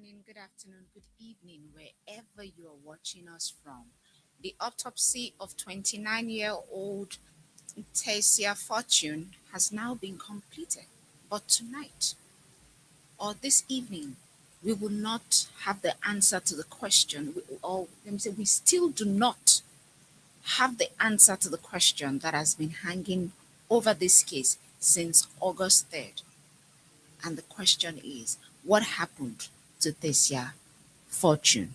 morning, good afternoon, good evening, wherever you are watching us from. The autopsy of 29-year-old Tasia Fortune has now been completed. But tonight, or this evening, we will not have the answer to the question, or let me say, we still do not have the answer to the question that has been hanging over this case since August 3rd. And the question is, what happened to Tasia Fortune?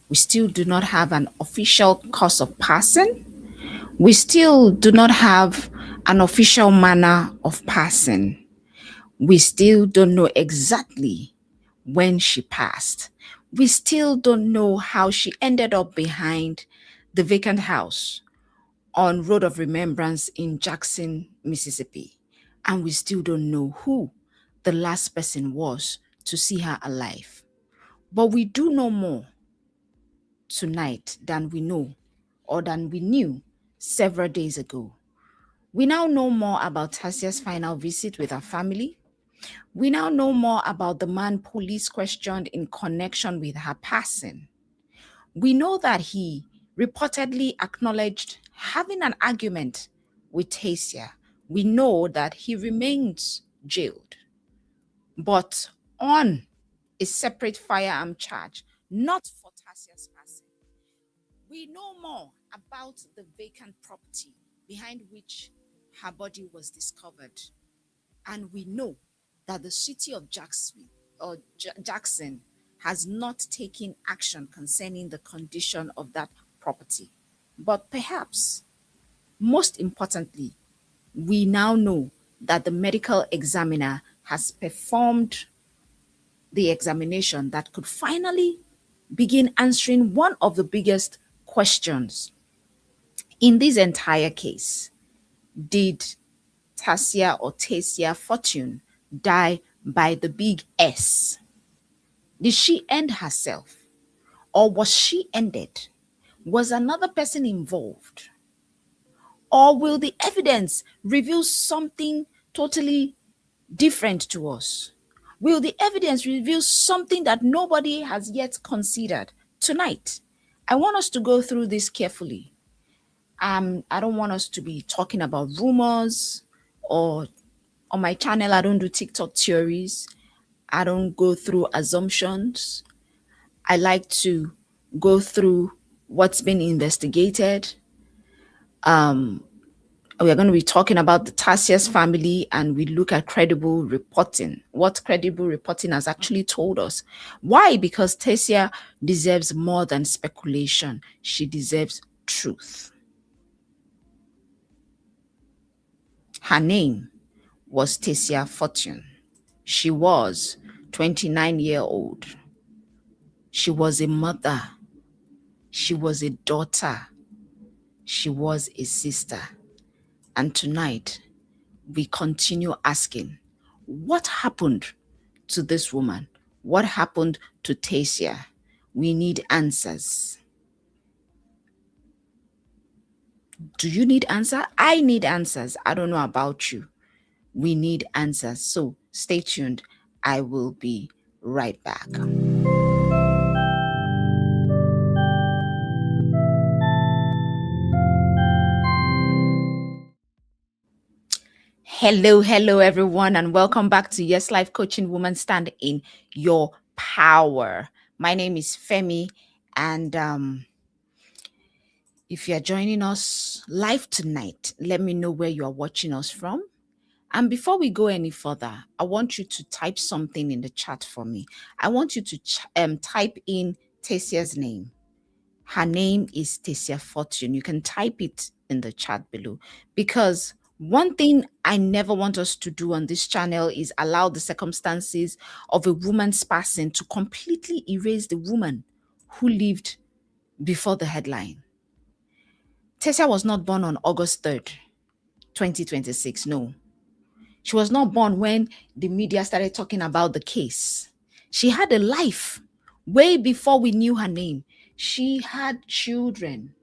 We still do not have an official cause of passing. We still do not have an official manner of passing. We still don't know exactly when she passed. We still don't know how she ended up behind the vacant house on Road of Remembrance in Jackson, Mississippi. And we still don't know who the last person was to see her alive. But we do know more tonight than we know or than we knew several days ago. We now know more about Tasia's final visit with her family. We now know more about the man police questioned in connection with her passing. We know that he reportedly acknowledged having an argument with Tasia. We know that he remains jailed, but on a separate firearm charge, not for Tasia's passing. We know more about the vacant property behind which her body was discovered. And we know that the city of Jackson has not taken action concerning the condition of that property. But perhaps, most importantly, we now know that the medical examiner has performed the examination that could finally begin answering one of the biggest questions in this entire case. Did Tasia Fortune die by the big S? Did she end herself? Or was she ended? Was another person involved? Or will the evidence reveal something totally different to us? Will the evidence reveal something that nobody has yet considered? Tonight, I want us to go through this carefully. I don't want us to be talking about rumors, or on my channel, I don't do TikTok theories. I don't go through assumptions. I like to go through what's been investigated. We are going to be talking about the Tasia's family, and we look at credible reporting, what credible reporting has actually told us. Why? Because Tasia deserves more than speculation. She deserves truth. Her name was Tasia Fortune. She was 29-year-old. She was a mother. She was a daughter. She was a sister. And tonight, we continue asking, what happened to this woman? What happened to Tasia? We need answers. Do you need answer? I need answers. I don't know about you. We need answers. So stay tuned. I will be right back. Hello, everyone, and welcome back to Yes Life Coaching Woman Stand in Your Power. My name is Femi, and if you're joining us live tonight, let me know where you are watching us from. And before we go any further, I want you to type something in the chat for me. I want you to type in Tasia's name. Her name is Tasia Fortune. You can type it in the chat below, because one thing I never want us to do on this channel is allow the circumstances of a woman's passing to completely erase the woman who lived before the headline. Tasia was not born on August 3rd, 2026. No. She was not born when the media started talking about the case. She had a life way before we knew her name. She had children.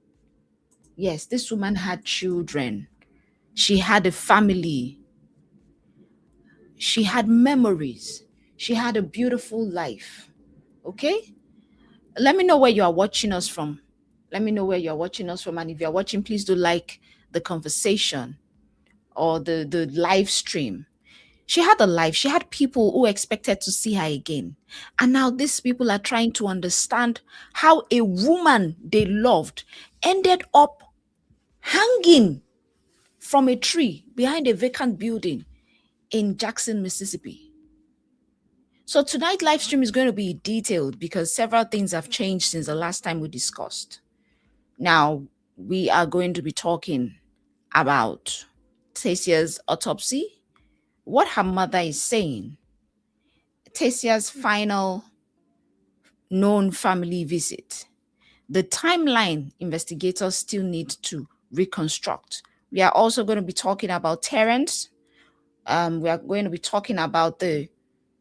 Yes, this woman had children. She had a family. She had memories. She had a beautiful life. Okay? Let me know where you are watching us from. Let me know where you're watching us from. And if you're watching, please do like the conversation or the live stream. She had a life. She had people who expected to see her again. And now these people are trying to understand how a woman they loved ended up hanging from a tree behind a vacant building in Jackson, Mississippi. So tonight live stream is going to be detailed because several things have changed since the last time we discussed. Now we are going to be talking about Tasia's autopsy, what her mother is saying, Tasia's final known family visit, the timeline investigators still need to reconstruct. We are also going to be talking about Terence. We are going to be talking about the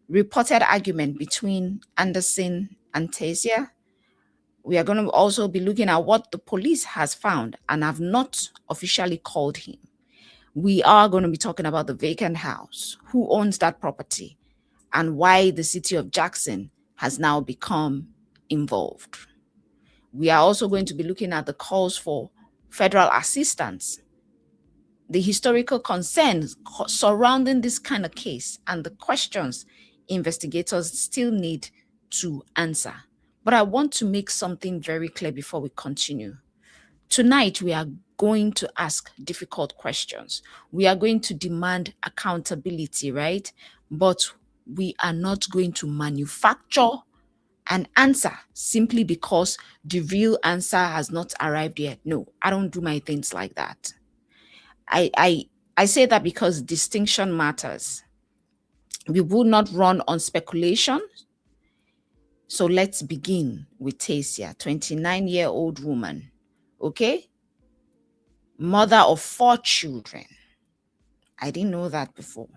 reported argument between Anderson and Tasia. We are going to also be looking at what the police has found and have not officially called him. We are going to be talking about the vacant house, who owns that property, and why the city of Jackson has now become involved. We are also going to be looking at the calls for federal assistance, the historical concerns surrounding this kind of case, and the questions investigators still need to answer. But I want to make something very clear before we continue. Tonight, we are going to ask difficult questions. We are going to demand accountability, right? But we are not going to manufacture an answer simply because the real answer has not arrived yet. No, I don't do my things like that. I I I say that because distinction matters. We will not run on speculation. So let's begin with Tasia, 29-year-old woman. Okay? Mother of 4 children. I didn't know that before.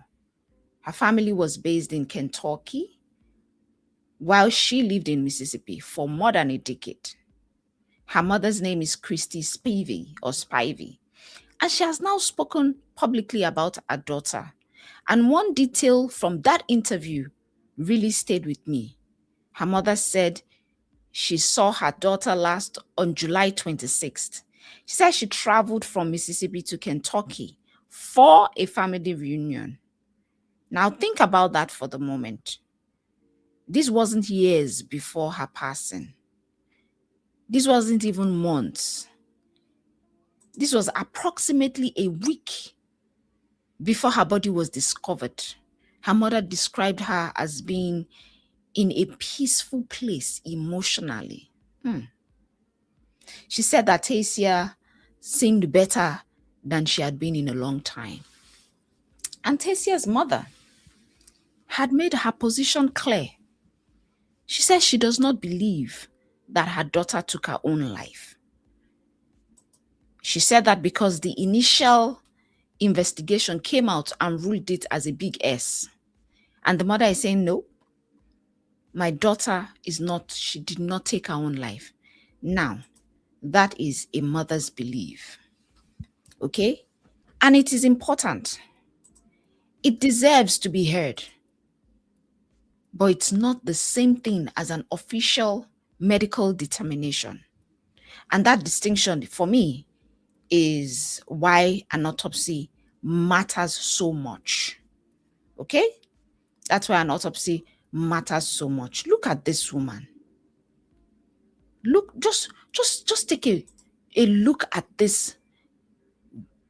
Her family was based in Kentucky while she lived in Mississippi for more than a decade. Her mother's name is Christy Spivey or Spivey, and she has now spoken publicly about her daughter. And one detail from that interview really stayed with me. Her mother said she saw her daughter last on July 26th. She said she traveled from Mississippi to Kentucky for a family reunion. Now, think about that for the moment. This wasn't years before her passing. This wasn't even months. This was approximately a week before her body was discovered. Her mother described her as being in a peaceful place emotionally. She said that Tasia seemed better than she had been in a long time. And Tasia's mother had made her position clear. She says she does not believe that her daughter took her own life. She said that because the initial investigation came out and ruled it as a big S. And the mother is saying, no, my daughter she did not take her own life. Now, that is a mother's belief. Okay? And it is important. It deserves to be heard. But it's not the same thing as an official medical determination. And that distinction for me is why an autopsy matters so much. Okay? That's why an autopsy matters so much. Look at this woman. Look, just take a look at this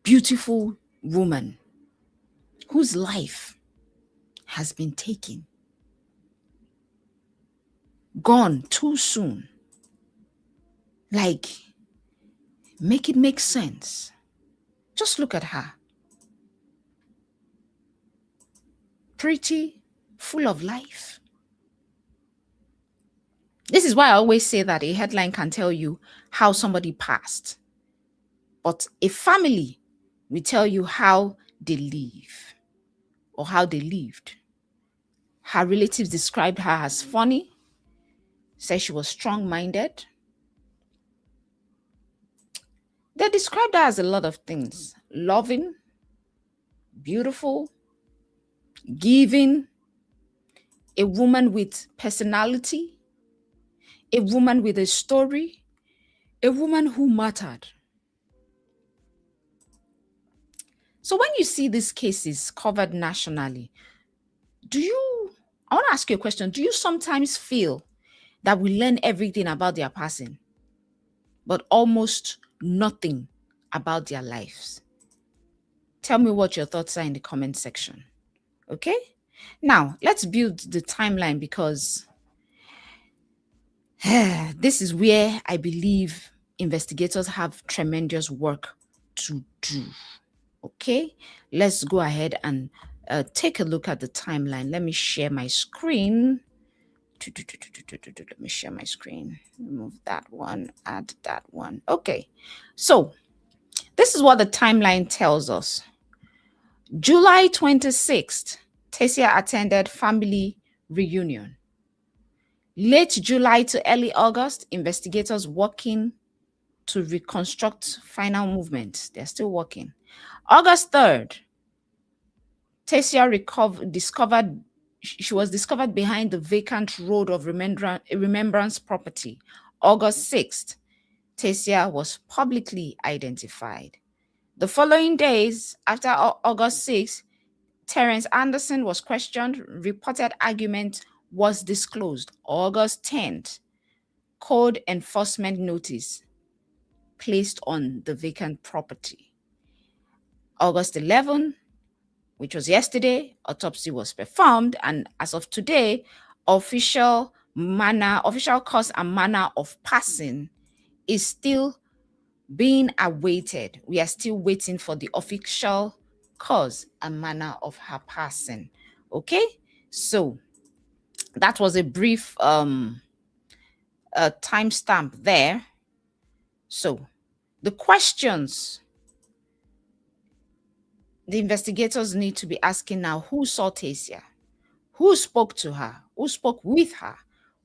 beautiful woman whose life has been taken, gone too soon. Like, make it make sense. Just look at her. Pretty, full of life. This is why I always say that a headline can tell you how somebody passed, but a family will tell you how they live or how they lived. Her relatives described her as funny, said she was strong-minded. They described her as a lot of things: loving, beautiful, giving, a woman with personality. a woman with a story, a woman who mattered. So when you see these cases covered nationally, I want to ask you a question. Do you sometimes feel that we learn everything about their passing, but almost nothing about their lives? Tell me what your thoughts are in the comment section. Okay? Now, let's build the timeline, because this is where I believe investigators have tremendous work to do. Okay? Let's go ahead and take a look at the timeline. Let me share my screen. Let me share my screen. Remove that one, add that one. Okay. So, this is what the timeline tells us. July 26th, Tasia attended family reunion. Late July to early August, investigators working to reconstruct final movement. They're still working. August 3rd, Tasia she was discovered behind the vacant Road of Remembrance property. August 6th, Tasia was publicly identified. The following days, after August 6th, Terence Anderson was questioned. Reported argument was disclosed. August 10th, code enforcement notice placed on the vacant property. August 11th, which was yesterday, autopsy was performed, and as of today, official cause and manner of passing is still being awaited. We are still waiting for the official cause and manner of her passing. Okay, so that was a brief timestamp there. So the questions the investigators need to be asking now: who saw Tasia? Who spoke to her? Who spoke with her?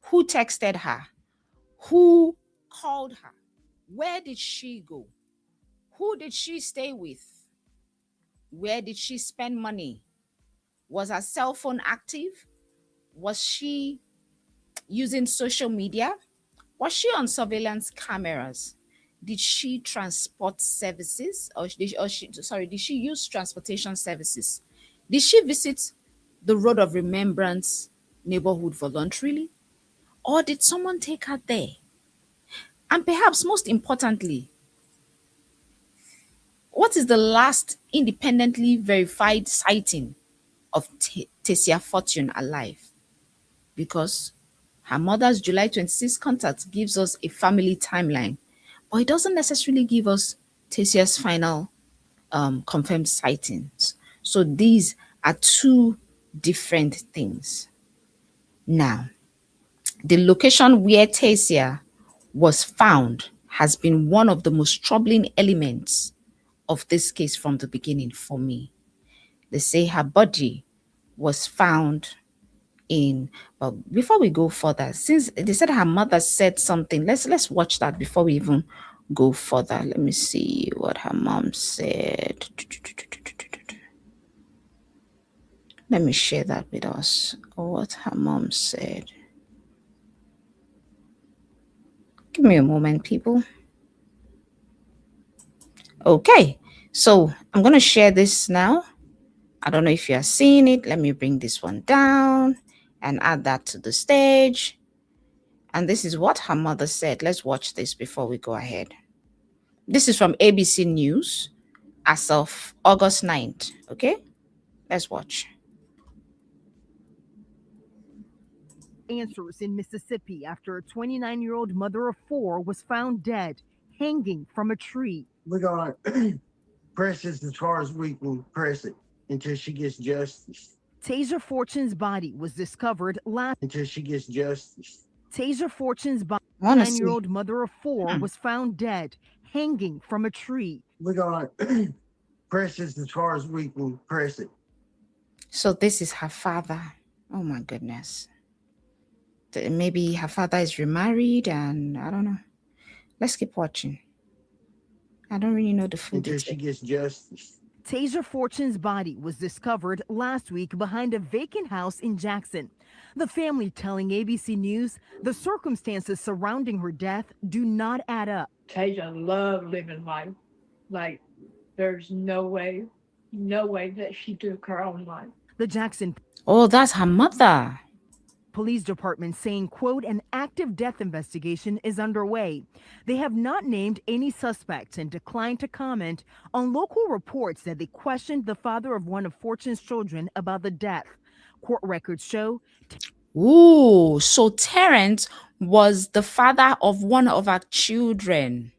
Who texted her? Who called her? Where did she go? Who did she stay with? Where did she spend money? Was her cell phone active? Was she using social media? Was she on surveillance cameras? Did she transport services, did she use transportation services? Did she visit the Road of Remembrance neighborhood voluntarily? Or did someone take her there? And perhaps most importantly, what is the last independently verified sighting of Tasia Fortune alive? Because her mother's July 26th contact gives us a family timeline, but it doesn't necessarily give us Tasia's final confirmed sightings. So these are two different things. Now, the location where Tasia was found has been one of the most troubling elements of this case from the beginning for me. They say her body was found but before we go further, since they said her mother said something, let's watch that before we even go further. Let me see what her mom said. Let me share that with us. What her mom said. Give me a moment, people. Okay, so I'm going to share this now. I don't know if you are seeing it. Let me bring this one down and add that to the stage. And this is what her mother said. Let's watch this before we go ahead. This is from ABC News as of August 9th. Okay, let's watch. Answers in Mississippi after a 29-year-old mother of four was found dead, hanging from a tree. We're going to press this as far as we can press it until she gets justice. Tasia Fortune's body was discovered until she gets justice. Tasia Fortune's body, 9-year-old mother of four, was found dead, hanging from a tree. We're going to press this as far as we can press it. So this is her father. Oh my goodness. Maybe her father is remarried, and I don't know. Let's keep watching. I don't really know the full until detail. She gets justice. Tasia Fortune's body was discovered last week behind a vacant house in Jackson. The family telling ABC News the circumstances surrounding her death do not add up. Tasia loved living life. Like, there's no way that she took her own life. The Jackson Oh, that's her mother. Police Department saying, quote, an active death investigation is underway. They have not named any suspects and declined to comment on local reports that they questioned the father of one of Fortune's children about the death. Court records show. Ooh, so Terence was the father of one of our children.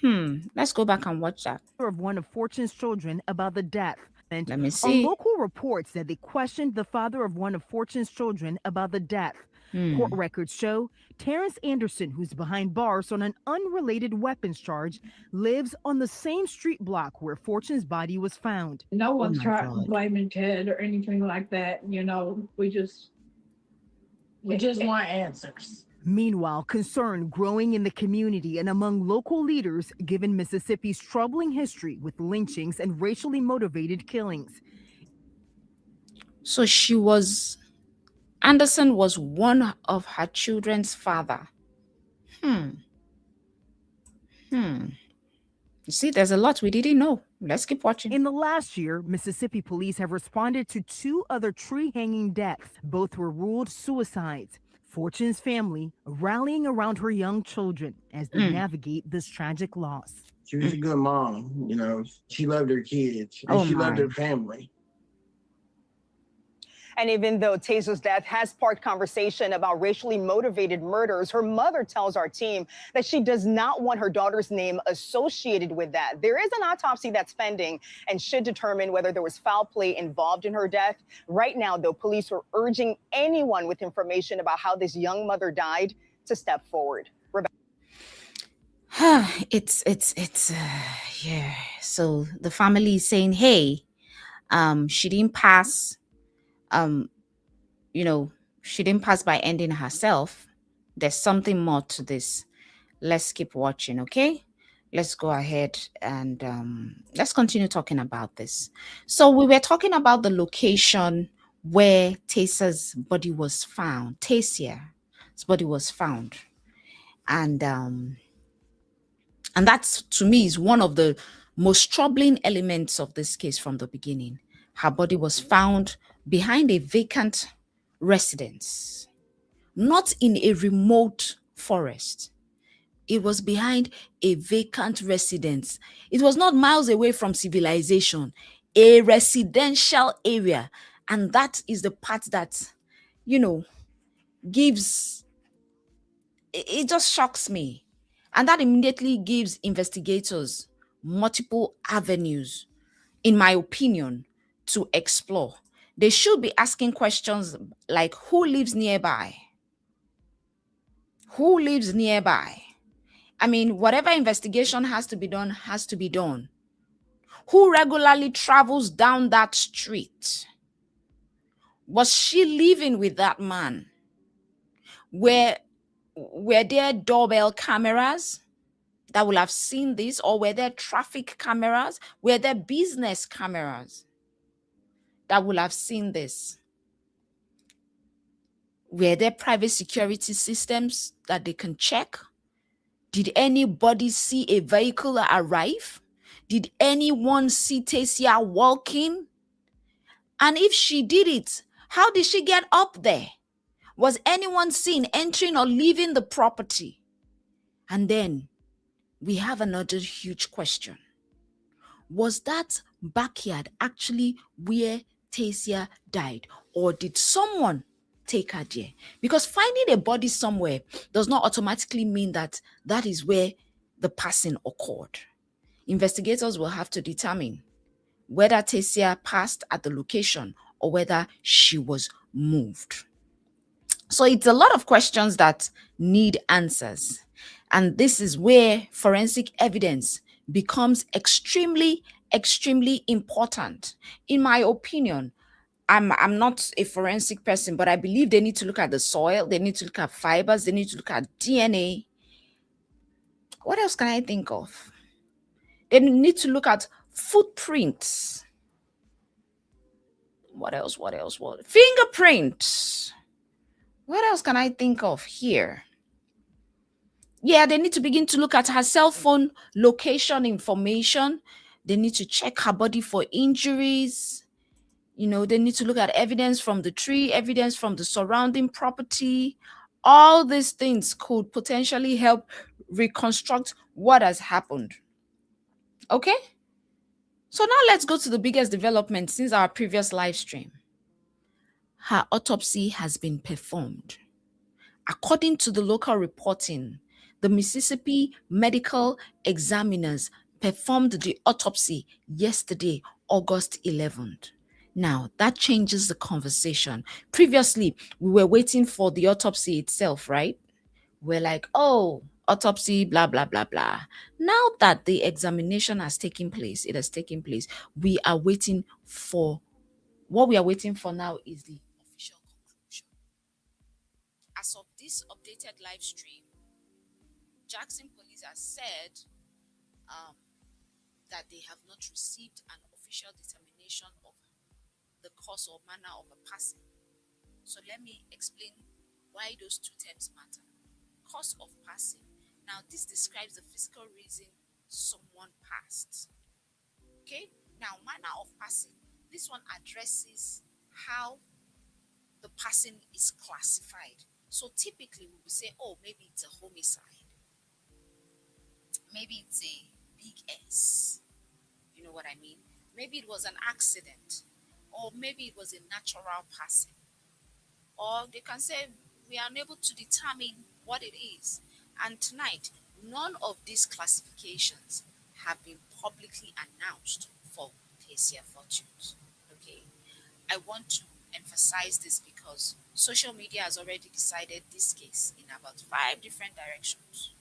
Let's go back and watch that. Of one of Fortune's children about the death. Let me On see. local reports that they questioned the father of one of Fortune's children about the death. Court records show Terence Anderson, who's behind bars on an unrelated weapons charge, lives on the same street block where Fortune's body was found. No one's my trying God. to blame Ted or anything like that. You know, we just want answers. Meanwhile, concern growing in the community and among local leaders given Mississippi's troubling history with lynchings and racially motivated killings. So Anderson was one of her children's father. You see, there's a lot we didn't know. Let's keep watching. In the last year, Mississippi police have responded to 2 other tree-hanging deaths. Both were ruled suicides. Fortune's family rallying around her young children as they navigate this tragic loss. She was a good mom, you know. She loved her kids and she loved her family. And even though Tasia's death has sparked conversation about racially motivated murders, her mother tells our team that she does not want her daughter's name associated with that. There is an autopsy that's pending and should determine whether there was foul play involved in her death. Right now, though, police are urging anyone with information about how this young mother died to step forward. Yeah. So the family is saying, hey, she didn't pass. She didn't pass by ending herself. There's something more to this. Let's keep watching, okay? Let's go ahead and let's continue talking about this. So we were talking about the location where Tasia's body was found. Tasia's body was found. And that's, to me, is one of the most troubling elements of this case from the beginning. Her body was found behind a vacant residence, not in a remote forest. It was behind a vacant residence. It was not miles away from civilization, a residential area. And that is the part that, gives, it just shocks me. And that immediately gives investigators multiple avenues, in my opinion, to explore. They should be asking questions like, who lives nearby? Who lives nearby? I mean, whatever investigation has to be done, has to be done. Who regularly travels down that street? Was she living with that man? Were there doorbell cameras that will have seen this? Or were there traffic cameras? Were there business cameras that will have seen this? Were there private security systems that they can check? Did anybody see a vehicle arrive? Did anyone see Tasia walking? And if she did it, how did she get up there? Was anyone seen entering or leaving the property? And then we have another huge question. Was that backyard actually where Tasia died? Or did someone take her there? Because finding a body somewhere does not automatically mean that that is where the passing occurred. Investigators will have to determine whether Tasia passed at the location or whether she was moved. So it's a lot of questions that need answers. And this is where forensic evidence becomes extremely, extremely important. In my opinion, I'm not a forensic person, but I believe they need to look at the soil, they need to look at fibers, they need to look at DNA. What else can I think of? They need to look at Footprints. What else? What else? What? Fingerprints. What else can I think of here? Yeah, they need to begin to look at her cell phone location information. They need to check her body for injuries. They need to look at evidence from the tree, evidence from the surrounding property. All these things could potentially help reconstruct what has happened. Okay? So now let's go to the biggest development since our previous live stream. Her autopsy has been performed. According to the local reporting, the Mississippi medical examiners performed the autopsy yesterday, August 11th. Now, that changes the conversation. Previously, we were waiting for the autopsy itself, right? We're like, oh, autopsy, blah, blah, blah, blah. Now that the examination has taken place, it has taken place, what we are waiting for now is the official conclusion. As of this updated live stream, Jackson Police has said um, that they have not received an official determination of the cause or manner of a passing. So let me explain why those two terms matter. Cause of passing. Now, this describes the physical reason someone passed. Okay? Now, manner of passing. This one addresses how the passing is classified. So typically we would say, oh, maybe it's a homicide. Maybe it's a big S. You know what I mean? Maybe it was an accident. Or maybe it was a natural passing. Or they can say we are unable to determine what it is. And tonight, none of these classifications have been publicly announced for Tasia Fortunes. Okay? I want to emphasize this because social media has already decided this case in about 5 different directions.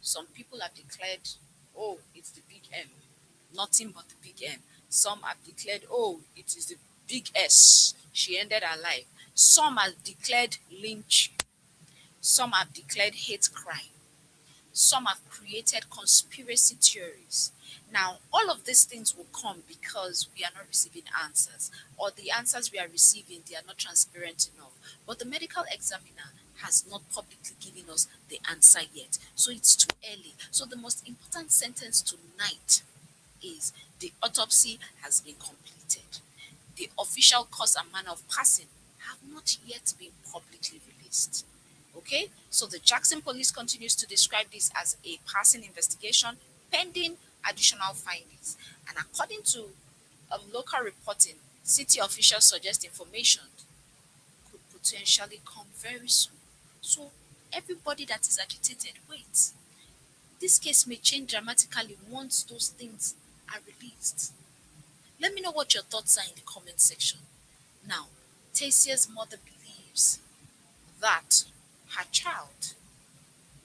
Some people have declared, oh, it's the big M, nothing but the big M. Some have declared, oh, it is the big S, she ended her life. Some have declared lynch. Some have declared hate crime. Some have created conspiracy theories. Now, all of these things will come because we are not receiving answers, or the answers we are receiving, they are not transparent enough. But the medical examiner has not publicly given us the answer yet. So it's too early. So the most important sentence tonight is the autopsy has been completed. The official cause and manner of passing have not yet been publicly released. Okay, so the Jackson police continues to describe this as a passing investigation pending additional findings. And according to local reporting, city officials suggest information could potentially come very soon. So everybody that is agitated, wait. This case may change dramatically once those things are released. Let me know what your thoughts are in the comment section. Now, Tasia's mother believes that her child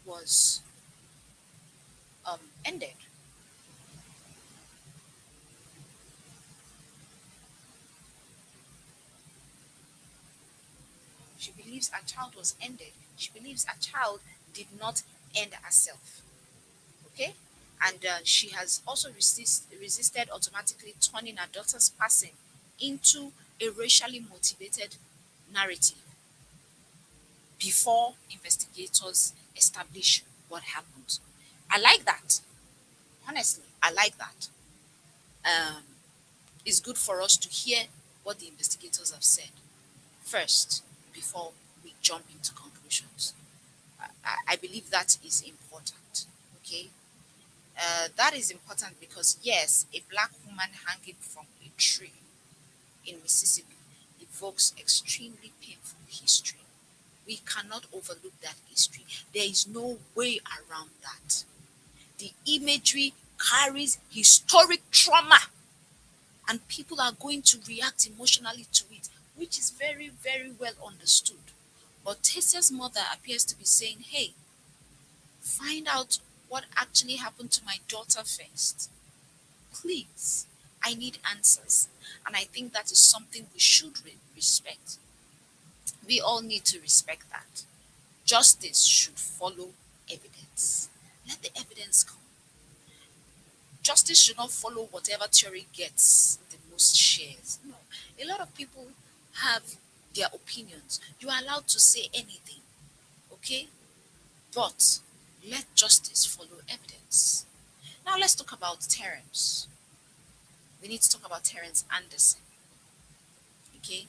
was ended. She believes her child was ended. She believes her child did not end herself. Okay? And she has also resisted automatically turning her daughter's passing into a racially motivated narrative before investigators establish what happened. I like that. Honestly, I like that. Um, it's good for us to hear what the investigators have said first before we jump into conclusions. I believe that is important. Okay, that is important because yes, a black woman hanging from a tree in Mississippi evokes extremely painful history. We cannot overlook that history. There is no way around that. The imagery carries historic trauma, and people are going to react emotionally to it, which is very, very well understood. But Tasia's mother appears to be saying, hey, find out what actually happened to my daughter first. Please, I need answers. And I think that is something we should respect. We all need to respect that. Justice should follow evidence. Let the evidence come. justice should not follow whatever theory gets the most shares. No. A lot of people have their opinions. You are allowed to say anything, okay? But let justice follow evidence. Now let's talk about Terence. We need to talk about Terence Anderson, okay?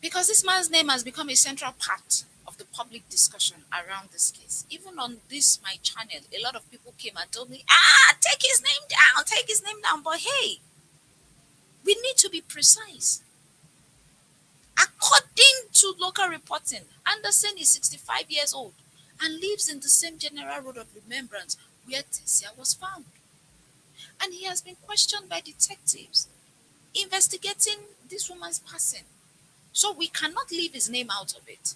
Because this man's name has become a central part of the public discussion around this case. Even on this my channel, a lot of people came and told me, take his name down, take his name down. But hey, we need to be precise. According to local reporting, Anderson is 65 years old and lives in the same general Road of Remembrance where Tasia was found. And he has been questioned by detectives investigating this woman's passing. So we cannot leave his name out of it.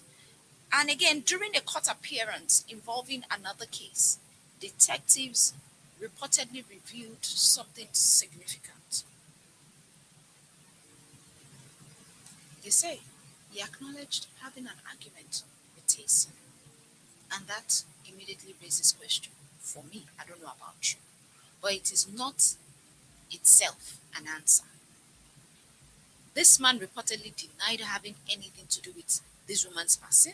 And again, during a court appearance involving another case, detectives reportedly revealed something significant. They say he acknowledged having an argument with Tasia. And that immediately raises question. For me, I don't know about you. But it is not itself an answer. This man reportedly denied having anything to do with this woman's passing.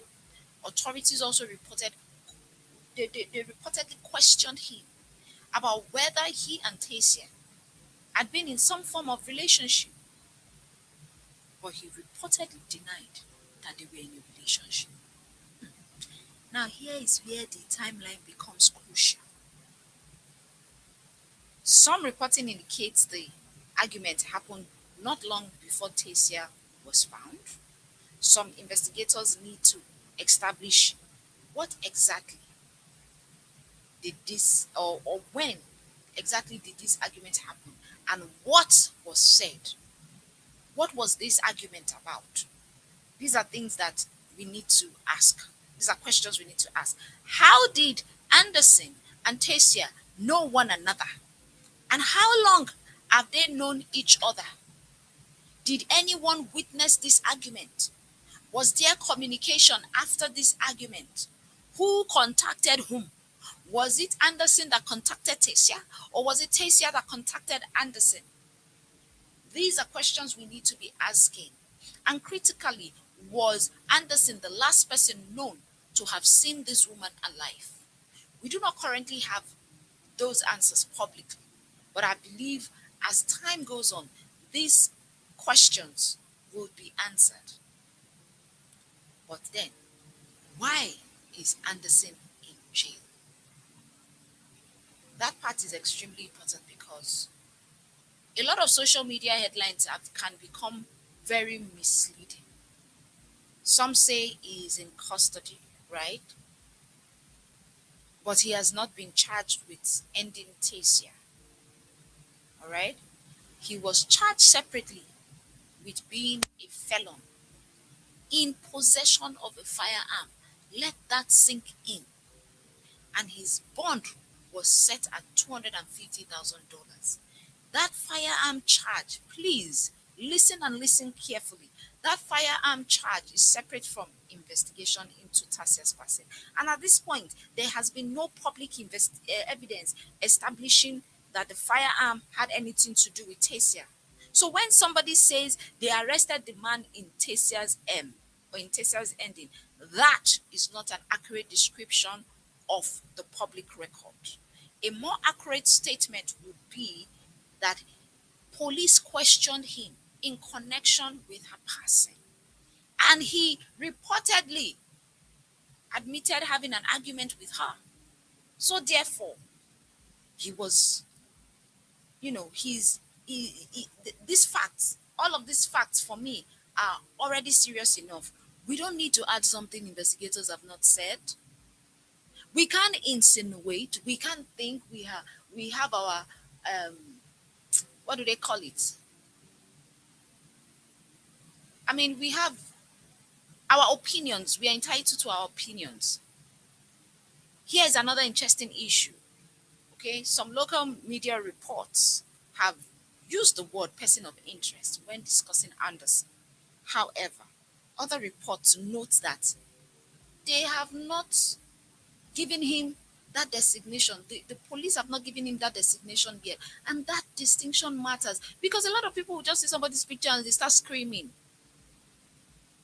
Authorities also reported they reportedly questioned him about whether he and Tasia had been in some form of relationship, but he reportedly denied that they were in a relationship. Now, here is where the timeline becomes crucial. Some reporting indicates the argument happened not long before Tasia was found. Some investigators need to establish what exactly did this, or when exactly did this argument happen, and what was said. What was this argument about? These are things that we need to ask. These are questions we need to ask. How did Anderson and Tasia know one another? And how long have they known each other? Did anyone witness this argument? Was there communication after this argument? Who contacted whom? Was it Anderson that contacted Tasia, or was it Tasia that contacted Anderson? These are questions we need to be asking. And critically, was Anderson the last person known to have seen this woman alive? We do not currently have those answers publicly, but I believe as time goes on, these questions will be answered. But then, why is Anderson in jail? That part is extremely important because a lot of social media headlines can become very misleading. Some say he is in custody, right? But he has not been charged with ending Tasia. All right? He was charged separately with being a felon in possession of a firearm. Let that sink in. And his bond was set at $250,000. That firearm charge, please listen and listen carefully. That firearm charge is separate from investigation into Tasia's passing. And at this point, there has been no public evidence establishing that the firearm had anything to do with Tasia. So when somebody says they arrested the man in Tasia's or in Tasia's ending, that is not an accurate description of the public record. A more accurate statement would be that police questioned him in connection with her passing. And he reportedly admitted having an argument with her. So therefore, he was, these facts, all of these facts for me are already serious enough. We don't need to add something investigators have not said. We can't insinuate. We can't think. We have our what do they call it? I mean, we have our opinions. We are entitled to our opinions. Here is another interesting issue. Okay, some local media reports have used the word person of interest when discussing Anderson. However, other reports note that they have not given him that designation. The police have not given him that designation yet. And that distinction matters because a lot of people will just see somebody's picture and they start screaming.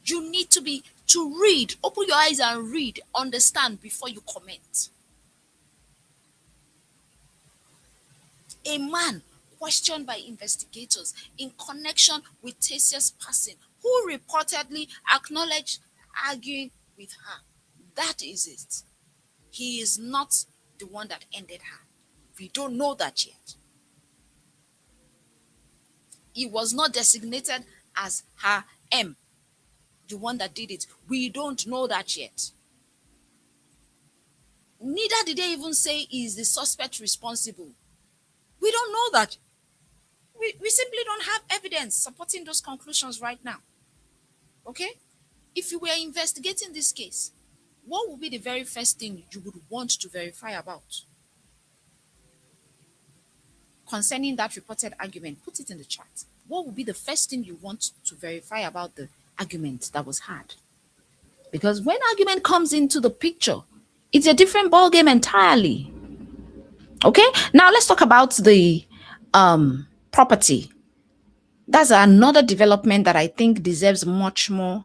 You need to read, open your eyes and read, understand before you comment. A man questioned by investigators in connection with Tasia's passing, who reportedly acknowledged arguing with her. That is it. He is not the one that ended her. We don't know that yet. He was not designated as her M, the one that did it. We don't know that yet. Neither did they even say he is the suspect responsible. We don't know that. We simply don't have evidence supporting those conclusions right now. Okay? If you were investigating this case, what would be the very first thing you would want to verify about? Concerning that reported argument, put it in the chat. What would be the first thing you want to verify about the argument that was had? Because when argument comes into the picture, it's a different ballgame entirely. Okay, now let's talk about the property. That's another development that I think deserves much more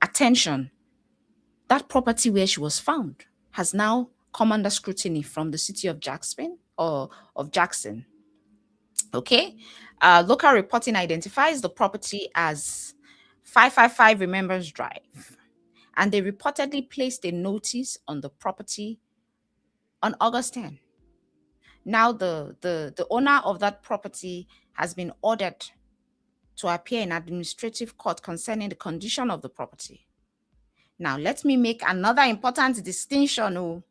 attention. That property where she was found has now come under scrutiny from the city of Jackson or of Jackson. Okay, local reporting identifies the property as 555 Remembrance Drive, and they reportedly placed a notice on the property on August 10. Now the owner of that property has been ordered to appear in administrative court concerning the condition of the property. Now let me make another important distinction. Oh,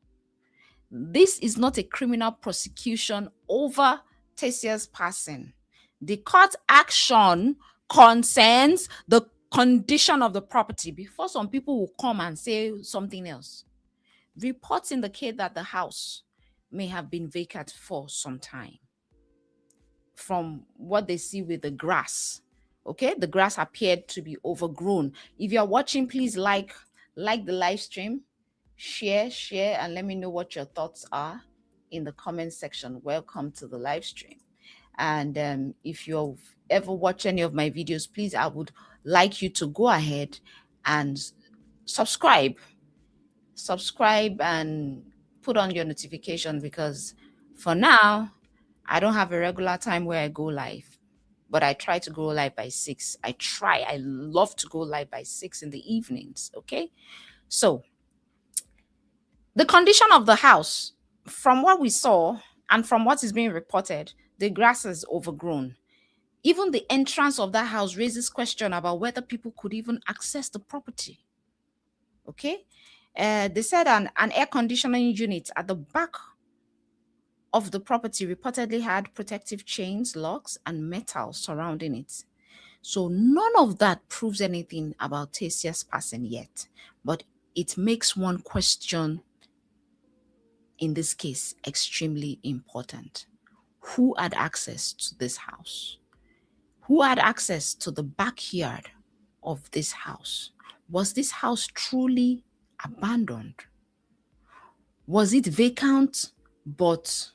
this is not a criminal prosecution over Tasia's passing. The court action concerns the condition of the property. Before some people will come and say something else. Reports indicate that the house may have been vacant for some time. From what they see with the grass, okay, the grass appeared to be overgrown. If you're watching, please like the live stream, share, and let me know what your thoughts are in the comment section. Welcome to the live stream. And if you've ever watched any of my videos, please, I would like you to go ahead and subscribe and put on your notification, because for now I don't have a regular time where I go live, but I try to go live by 6. I love to go live by 6 in the evenings. Okay, so the condition of the house, from what we saw and from what is being reported, the grass is overgrown. Even the entrance of that house raises question about whether people could even access the property. Okay, they said an air conditioning unit at the back of the property reportedly had protective chains, locks, and metal surrounding it. So none of that proves anything about Tasia's passing yet, but it makes one question in this case extremely important. Who had access to this house? Who had access to the backyard of this house? Was this house truly abandoned? Was it vacant but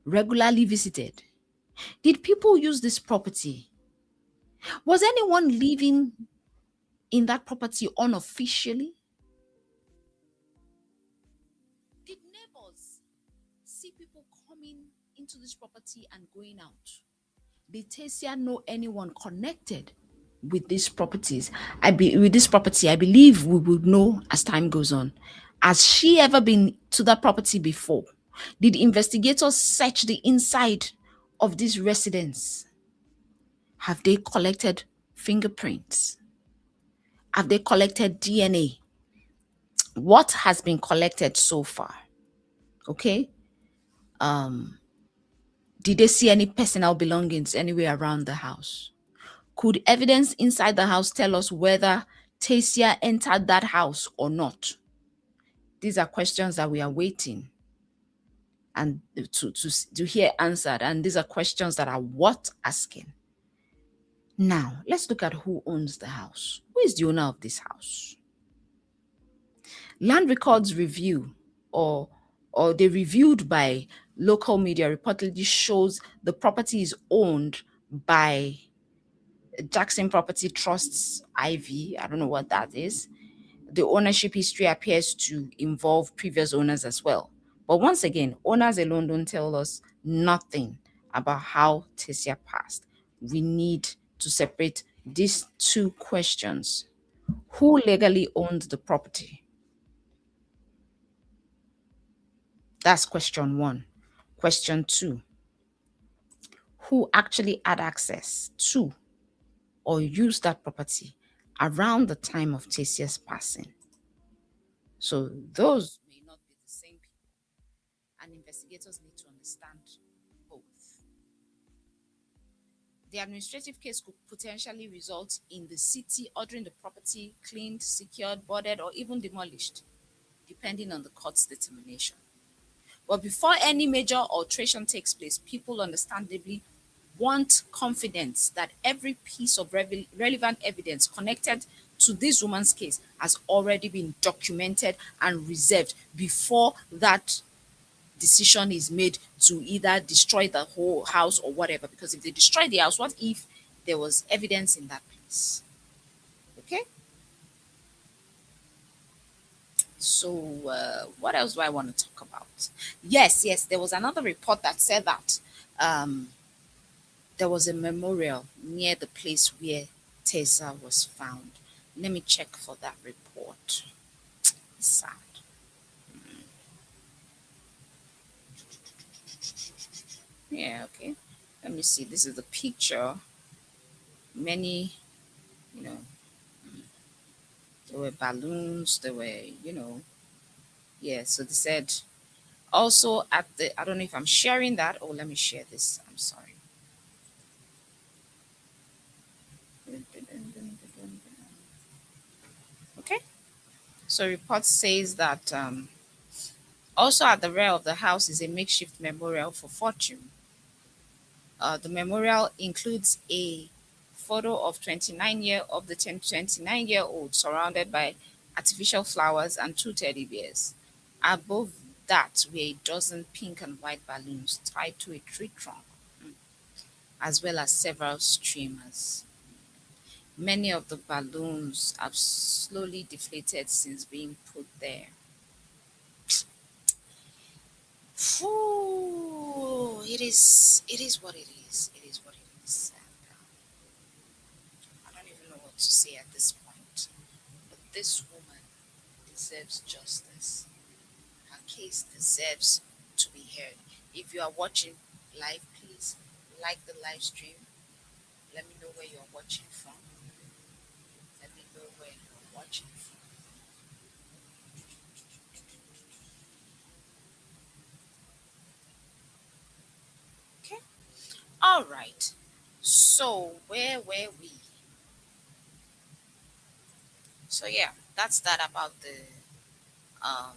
regularly visited? Did people use this property? Was anyone living in that property unofficially? Did neighbors see people coming into this property and going out? Did Tasia know anyone connected with these properties? With this property, I believe we will know as time goes on. Has she ever been to that property before? Did investigators search the inside of this residence? Have they collected fingerprints? Have they collected DNA? What has been collected so far? Okay. Did they see any personal belongings anywhere around the house? Could evidence inside the house tell us whether Tasia entered that house or not? These are questions that we are waiting and to hear answered. And these are questions that are worth asking. Now, let's look at who owns the house. Who is the owner of this house? Land Records Review, or or they reviewed by local media reportedly shows the property is owned by Jackson Property Trusts IV. I don't know what that is. The ownership history appears to involve previous owners as well. But once again, owners alone don't tell us nothing about how Tasia passed. We need to separate these two questions. Who legally owned the property? That's question one. Question two, who actually had access to or used that property around the time of Tasia's passing? So those may not be the same people, and investigators need to understand both. The administrative case could potentially result in the city ordering the property cleaned, secured, boarded, or even demolished, depending on the court's determination. But before any major alteration takes place, people understandably want confidence that every piece of relevant evidence connected to this woman's case has already been documented and reserved before that decision is made to either destroy the whole house or whatever. Because if they destroy the house, what if there was evidence in that place? Okay. So, what else do I want to talk about? Yes, there was another report that said that um, there was a memorial near the place where Tessa was found. Let me check for that report. Sad. Yeah, okay. Let me see. This is the picture. Many, you know, there were balloons, there were, yeah. So they said also at the, I don't know if I'm sharing that. Oh, let me share this. I'm sorry. Okay. So report says that also at the rear of the house is a makeshift memorial for Fortune. The memorial includes a photo of 29-year of the 29-year-old surrounded by artificial flowers and two teddy bears. Above that were a dozen pink and white balloons tied to a tree trunk, as well as several streamers. Many of the balloons have slowly deflated since being put there. Ooh, it is what it is. It is what it is. And, I don't even know what to say at this point. But this woman deserves justice. Her case deserves to be heard. If you are watching live, please like the live stream. Let me know where you're watching from. Let me know where you're watching from. Okay. All right. So where were we? So yeah, that's that about the um,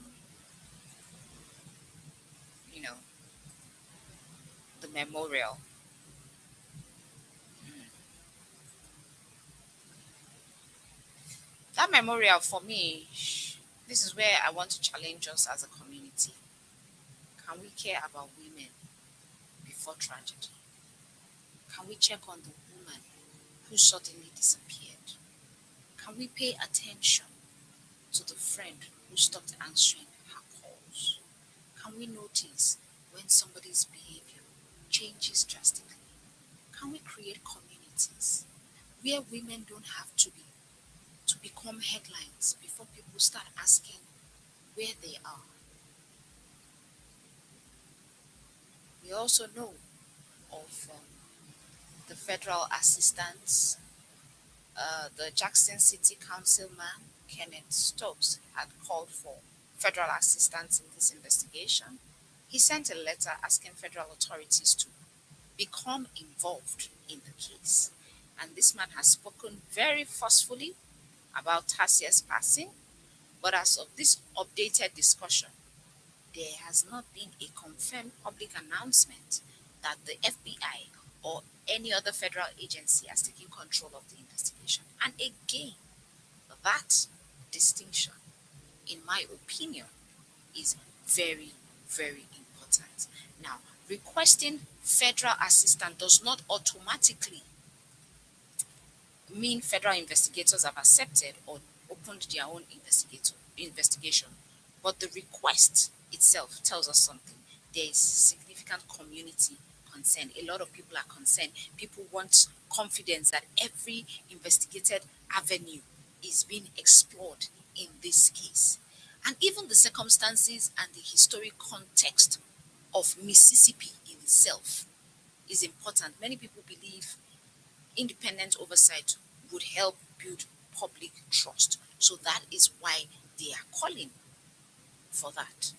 you know, the memorial. That memorial for me, this is where I want to challenge us as a community. Can we care about women before tragedy? Can we check on the woman who suddenly disappeared? Can we pay attention to the friend who stopped answering her calls? Can we notice when somebody's behavior changes drastically? Can we create communities where women don't have to become headlines before people start asking where they are? We also know of the federal assistance. The Jackson City Councilman, Kenneth Stokes, had called for federal assistance in this investigation. He sent a letter asking federal authorities to become involved in the case. And this man has spoken very forcefully about Tasia's passing, but as of this updated discussion, there has not been a confirmed public announcement that the FBI or any other federal agency has taken control of the investigation. And again, that distinction, in my opinion, is very very important. Now, requesting federal assistance does not automatically mean federal investigators have accepted or opened their own investigation. But the request itself tells us something. There is significant community concern. A lot of people are concerned. People want confidence that every investigated avenue is being explored in this case. And even the circumstances and the historic context of Mississippi in itself is important. Many people believe independent oversight would help build public trust. So that is why they are calling for that.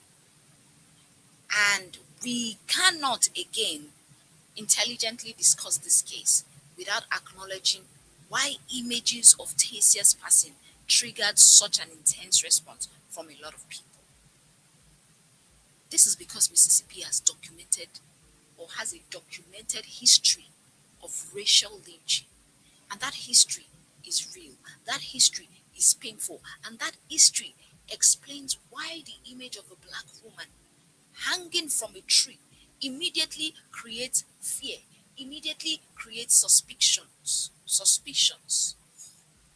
And we cannot again intelligently discuss this case without acknowledging why images of Tasia's passing triggered such an intense response from a lot of people. This is because Mississippi has documented or has a documented history of racial lynching. And that history is real. That history is painful. And that history explains why the image of a black woman hanging from a tree immediately creates fear, immediately creates suspicions.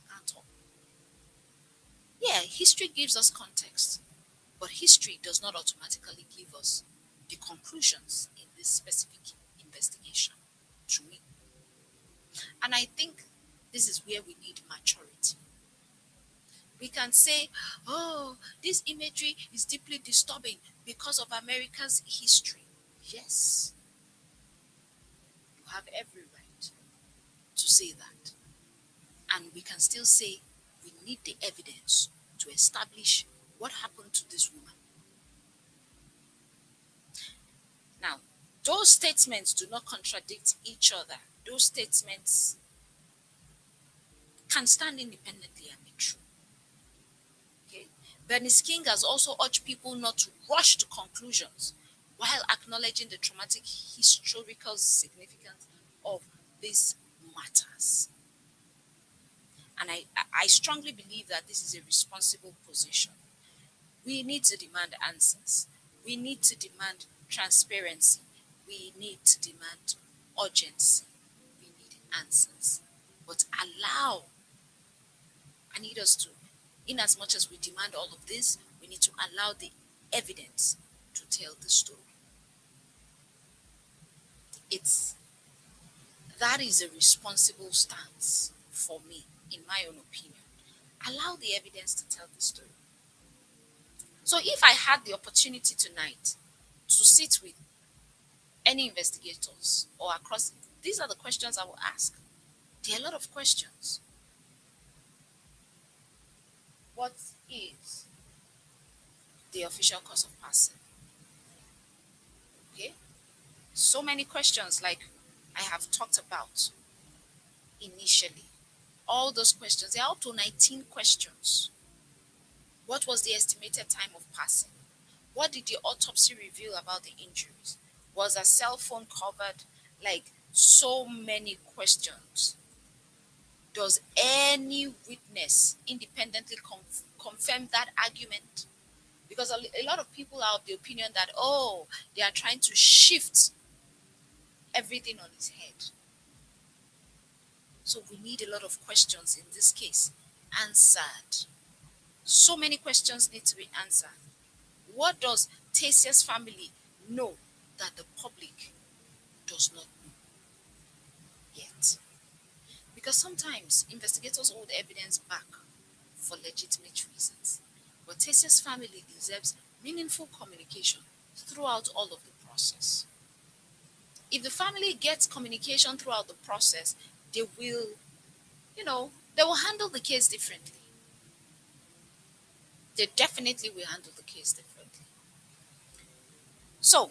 Can't talk. Yeah, history gives us context, but history does not automatically give us the conclusions in this specific investigation, to me. And I think this is where we need maturity. We can say, oh, this imagery is deeply disturbing because of America's history. Yes, you have every right to say that. And we can still say we need the evidence to establish what happened to this woman. Now, those statements do not contradict each other. Those statements can stand independently and be true. Okay? Bernice King has also urged people not to rush to conclusions while acknowledging the traumatic historical significance of these matters. And I strongly believe that this is a responsible position. We need to demand answers. We need to demand transparency. We need to demand urgency. We need answers. But I need us to, in as much as we demand all of this, we need to allow the evidence to tell the story. That is a responsible stance for me, in my own opinion. Allow the evidence to tell the story. So if I had the opportunity tonight to sit with any investigators or across, these are the questions I will ask. There are a lot of questions. What is the official cause of passing? Okay? So many questions like I have talked about initially. All those questions, there are up to 19 questions. What was the estimated time of passing? What did the autopsy reveal about the injuries? Was a cell phone covered? Like, so many questions. Does any witness independently confirm that argument? Because a lot of people are of the opinion that, oh, they are trying to shift everything on its head. So we need a lot of questions in this case answered. So many questions need to be answered. What does Tasia's family know that the public does not know yet? Because sometimes investigators hold evidence back for legitimate reasons. But Tasia's family deserves meaningful communication throughout all of the process. If the family gets communication throughout the process, they will, they will handle the case differently. They definitely will handle the case differently. So,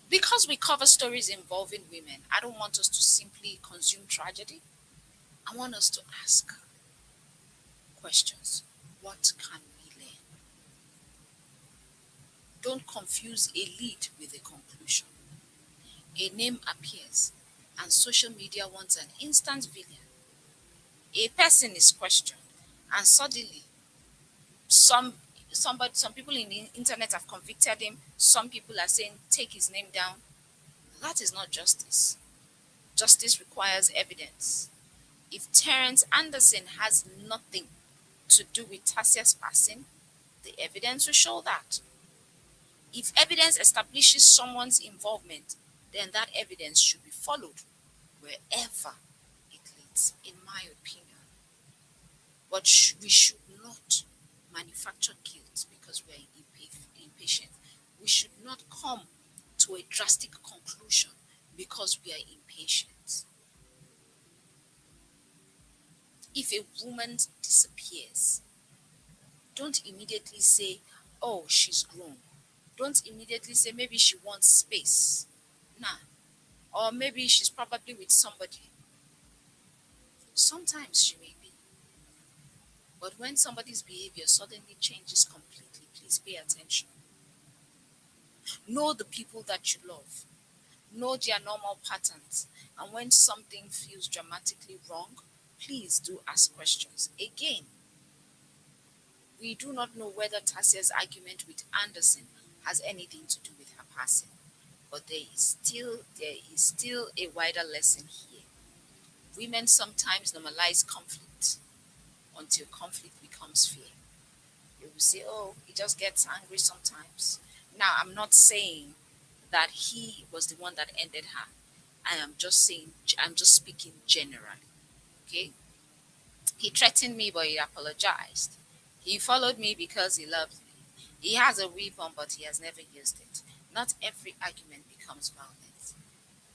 because we cover stories involving women, I don't want us to simply consume tragedy. I want us to ask questions. What can we learn? Don't confuse a lead with a conclusion. A name appears and social media wants an instant villain. A person is questioned and suddenly some some people in the internet have convicted him. Some people are saying take his name down. That is not justice. Justice requires evidence. If Terence Anderson has nothing to do with Tasia's passing, the evidence will show that. If evidence establishes someone's involvement, then that evidence should be followed wherever it leads, in my opinion. But we should not manufacture guilt because we're impatient. We should not come to a drastic conclusion because we are impatient. If a woman disappears, don't immediately say, oh, she's grown. Don't immediately say, maybe she wants space. Nah. Or maybe she's probably with somebody. Sometimes she may be. But when somebody's behavior suddenly changes completely, please pay attention. Know the people that you love. Know their normal patterns. And when something feels dramatically wrong, please do ask questions. Again, we do not know whether Tasia's argument with Anderson has anything to do with her passing. But there is still a wider lesson here. Women sometimes normalize conflict until conflict becomes fear. You will say, oh, he just gets angry sometimes. Now, I'm not saying that he was the one that ended her. I'm just speaking generally. Okay? He threatened me, but he apologized. He followed me because he loved me. He has a weapon, but he has never used it. Not every argument becomes violence,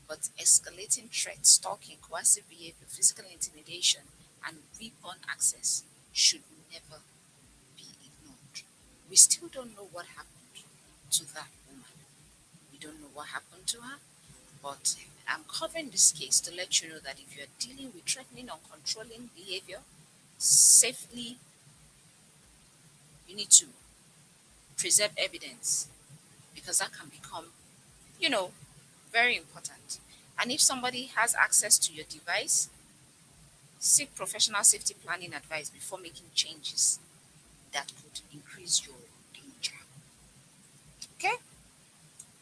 but escalating threats, stalking, coercive behavior, physical intimidation, and weapon access should never be ignored. We still don't know what happened to that woman. We don't know what happened to her, but I'm covering this case to let you know that if you're dealing with threatening or controlling behavior, safely, you need to preserve evidence because that can become, very important. And if somebody has access to your device, seek professional safety planning advice before making changes that could increase your danger. Okay?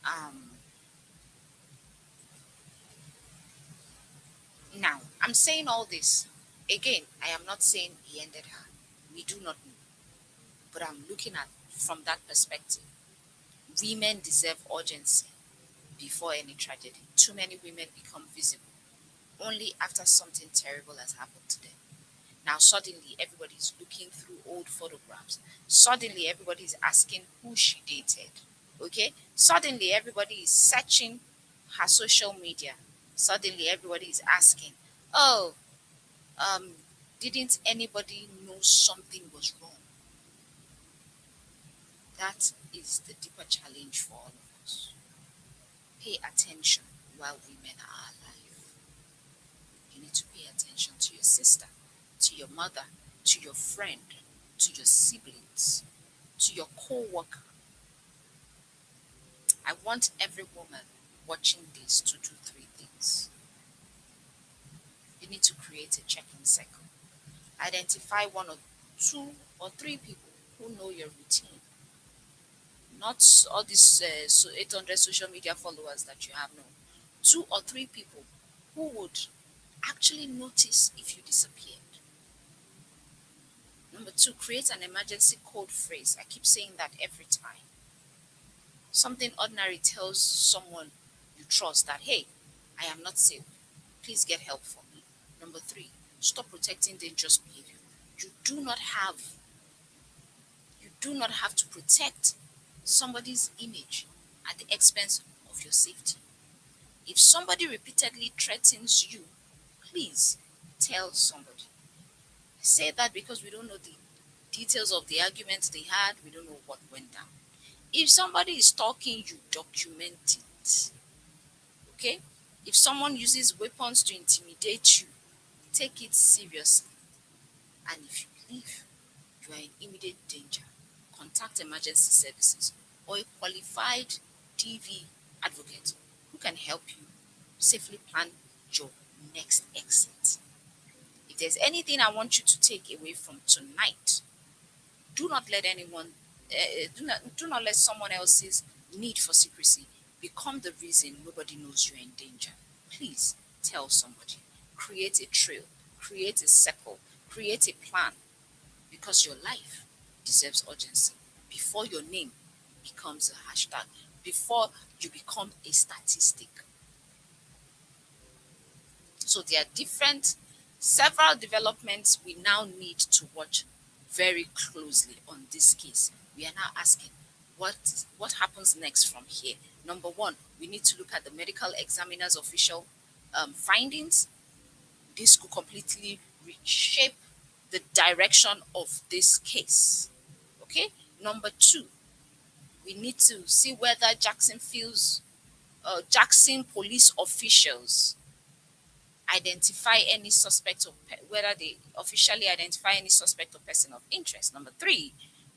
Um, Now, I'm saying all this. Again, I am not saying he ended her. We do not know. But I'm looking at from that perspective. Women deserve urgency before any tragedy. Too many women become visible only after something terrible has happened to them. Now, suddenly, everybody's looking through old photographs. Suddenly, everybody's asking who she dated. Okay? Suddenly, everybody is searching her social media. Suddenly, everybody is asking, oh, um, didn't anybody know something was wrong? That is the deeper challenge for all of us. Pay attention while women are alive. You need to pay attention to your sister, to your mother, to your friend, to your siblings, to your co-worker. I want every woman watching this to do three things. You need to create a check-in circle. Identify one or two or three people who know your routine. Not all these 800 social media followers that you have, no. Two or three people who would actually notice if you disappeared. Number two, create an emergency code phrase. I keep saying that every time. Something ordinary tells someone you trust that, hey, I am not safe. Please get help for me. Number three, stop protecting dangerous behavior. You do not have to protect somebody's image at the expense of your safety. If somebody repeatedly threatens you, please tell somebody. I say that because we don't know the details of the arguments they had, we don't know what went down. If somebody is stalking you, document it. Okay? If someone uses weapons to intimidate you, take it seriously. And if you believe you are in immediate danger, contact emergency services or a qualified DV advocate who can help you safely plan your next exit. If there's anything I want you to take away from tonight, do not let anyone Do not let someone else's need for secrecy become the reason nobody knows you're in danger. Please tell somebody. Create a trail, create a circle, create a plan, because your life deserves urgency before your name becomes a hashtag, before you become a statistic. So there are several developments we now need to watch very closely on this case. We are now asking, what happens next from here? Number one, we need to look at the medical examiner's official findings. This could completely reshape the direction of this case. Okay. Number two, we need to see whether Jackson police officials identify any suspect, or whether they officially identify any suspect or person of interest. Number three,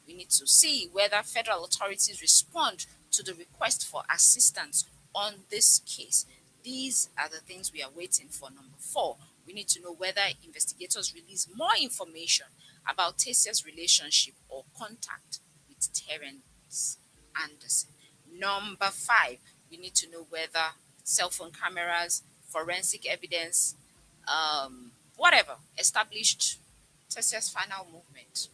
we need to see whether federal authorities respond to the request for assistance on this case. These are the things we are waiting for. Number four, we need to know whether investigators release more information about Tasia's relationship or contact with Terence Anderson. Number five, we need to know whether cell phone cameras, forensic evidence, whatever, established Tasia's final movement.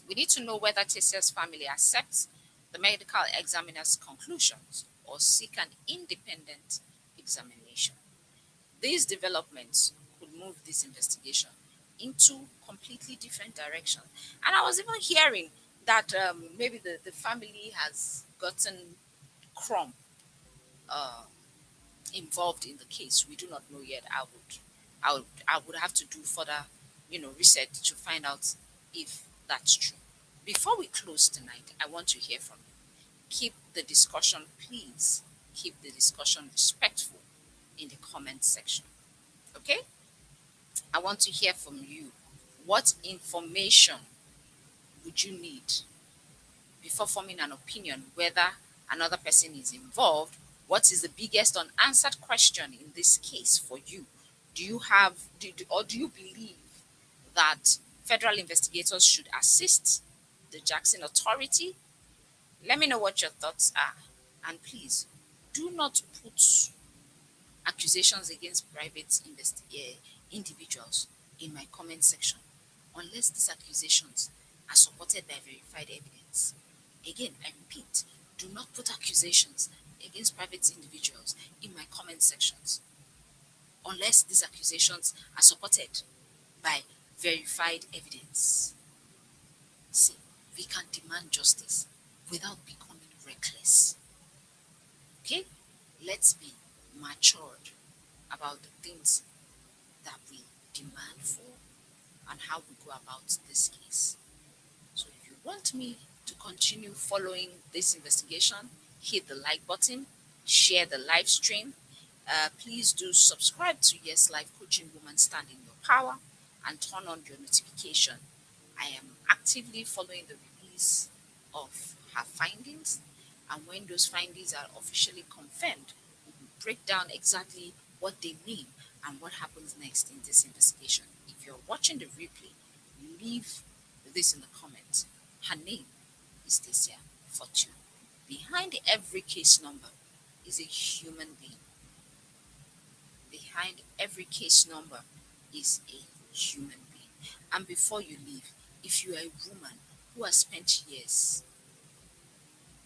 We need to know whether Tasia's family accepts the medical examiner's conclusions or seek an independent examination. These developments could move this investigation into completely different directions. And I was even hearing that maybe the family has gotten crumb uh, involved in the case. We do not know yet. I would have to do further, research to find out if that's true. Before we close tonight, I want to hear from you. Keep the discussion, please. Keep the discussion respectful in the comment section. Okay? I want to hear from you. What information would you need before forming an opinion whether another person is involved? What is the biggest unanswered question in this case for you? Do you believe that federal investigators should assist the Jackson Authority? Let me know what your thoughts are. And please, do not put accusations against private individuals in my comment section unless these accusations are supported by verified evidence. Again, I repeat, do not put accusations against private individuals in my comment sections unless these accusations are supported by verified evidence. See, we can demand justice without becoming reckless. Okay? Let's be matured about the things that we demand for and how we go about this case. So if you want me to continue following this investigation, hit the like button, share the live stream. Please do subscribe to Yes Life Coaching Woman Stand in Your Power and turn on your notification. I am actively following the release of her findings, and when those findings are officially confirmed, we will break down exactly what they mean and what happens next in this investigation. If you're watching the replay, leave this in the comments. Her name is Tasia Fortune. Behind every case number is a human being. Behind every case number is a human being. And before you leave, if you are a woman who has spent years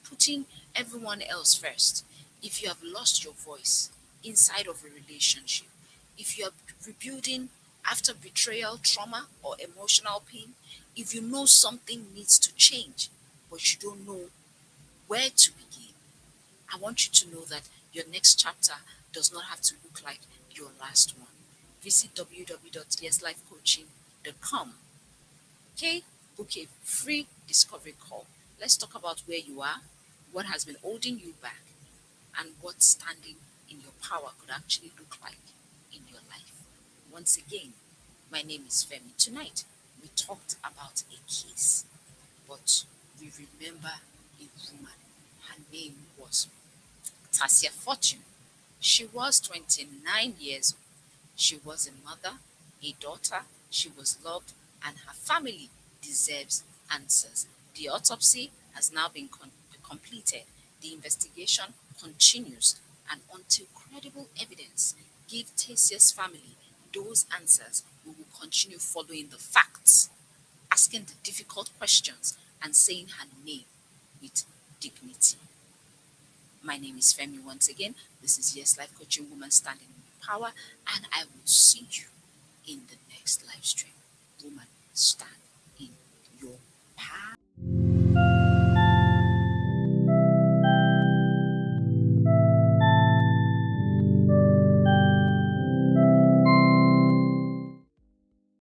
putting everyone else first, if you have lost your voice inside of a relationship, if you are rebuilding after betrayal, trauma, or emotional pain, if you know something needs to change, but you don't know where to begin, I want you to know that your next chapter does not have to look like your last one. Visit www.yeslifecoaching.com. Okay? Book a free discovery call. Let's talk about where you are, what has been holding you back, and what standing in your power could actually look like in your life. Once again, my name is Femi. Tonight, we talked about a case, but we remember a woman. Her name was Tasia Fortune. She was 29 years old. She was a mother, a daughter. She was loved, and her family deserves answers. The autopsy has now been completed. The investigation continues, and until credible evidence give Tasia's family those answers, we will continue following the facts, asking the difficult questions, and saying her name with dignity. My name is Femi once again. This is Yes Life Coaching Woman Standing in Power, and I will see you in the next live stream. Woman, stand.